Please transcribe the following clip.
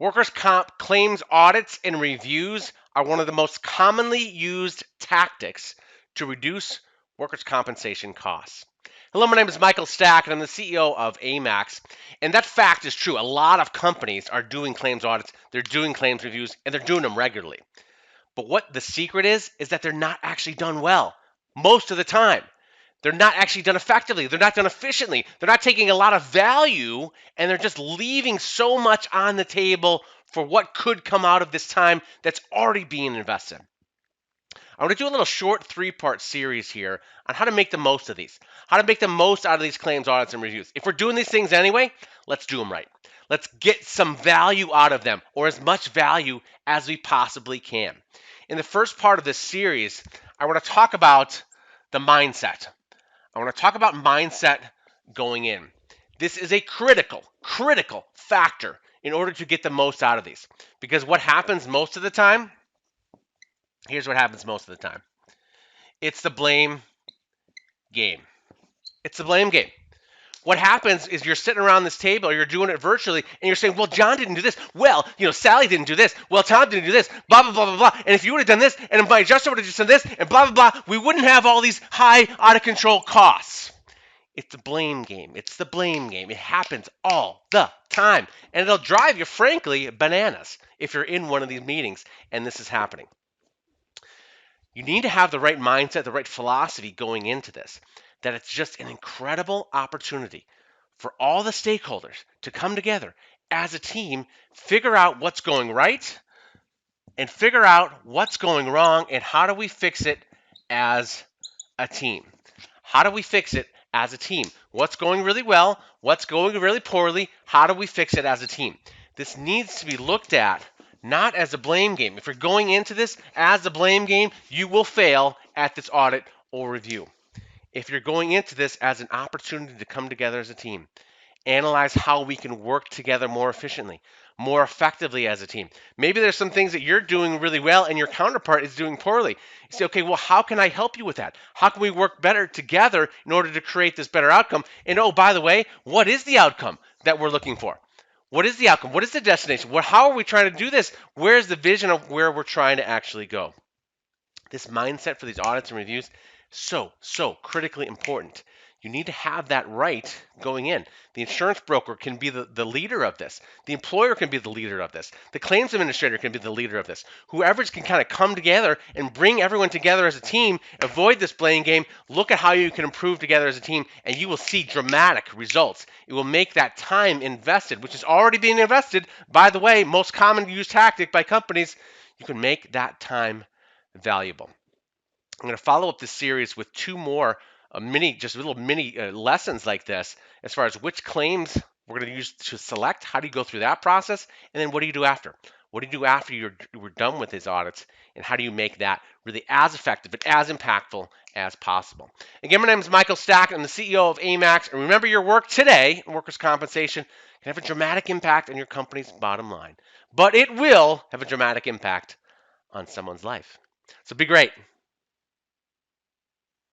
Workers' comp claims audits and reviews are one of the most commonly used tactics to reduce workers' compensation costs. Hello, my name is Michael Stack, and I'm the CEO of AMAX. And that fact is true. A lot of companies are doing claims audits, they're doing claims reviews, and they're doing them regularly. But what the secret is that they're not actually done well most of the time. They're not actually done effectively. They're not done efficiently. They're not taking a lot of value, and they're just leaving so much on the table for what could come out of this time that's already being invested. I want to do a little short 3-part series here on how to make the most of these, how to make the most out of these claims audits and reviews. If we're doing these things anyway, let's do them right. Let's get some value out of them, or as much value as we possibly can. In the first part of this series, I want to talk about the mindset. I want to talk about mindset going in. This is a critical factor in order to get the most out of these. Because what happens most of the time, here's what happens most of the time. It's the blame game. It's the blame game. What happens is you're sitting around this table, or you're doing it virtually, and you're saying, well, John didn't do this. Well, Sally didn't do this. Well, Tom didn't do this. Blah, blah, blah, blah, blah. And if you would have done this, and if my adjuster would have just done this, and blah, blah, blah, we wouldn't have all these high, out-of-control costs. It's the blame game. It's the blame game. It happens all the time. And it'll drive you, frankly, bananas if you're in one of these meetings and this is happening. You need to have the right mindset, the right philosophy going into this, that it's just an incredible opportunity for all the stakeholders to come together as a team, figure out what's going right, and figure out what's going wrong, and how do we fix it as a team. How do we fix it as a team? What's going really well? What's going really poorly? How do we fix it as a team? This needs to be looked at not as a blame game. If you're going into this as a blame game, you will fail at this audit or review. If you're going into this as an opportunity to come together as a team, analyze how we can work together more efficiently, more effectively as a team. Maybe there's some things that you're doing really well and your counterpart is doing poorly. You say, okay, well, how can I help you with that? How can we work better together in order to create this better outcome? And oh, by the way, what is the outcome that we're looking for? What is the outcome? What is the destination? How are we trying to do this? Where's the vision of where we're trying to actually go? This mindset for these audits and reviews, so critically important. You need to have that right going in. The insurance broker can be the leader of this. The employer can be the leader of this. The claims administrator can be the leader of this. Whoever's can kind of come together and bring everyone together as a team, avoid this blame game, look at how you can improve together as a team, and you will see dramatic results. It will make that time invested, which is already being invested, by the way, most common used tactic by companies, you can make that time valuable. I'm going to follow up this series with 2 more little mini lessons like this, as far as which claims we're going to use to select, how do you go through that process, and then what do you do after? What do you do after we're done with these audits, and how do you make that really as effective and as impactful as possible? Again, my name is Michael Stack. I'm the CEO of AMAX, and remember, your work today in workers' compensation can have a dramatic impact on your company's bottom line, but it will have a dramatic impact on someone's life. So be great.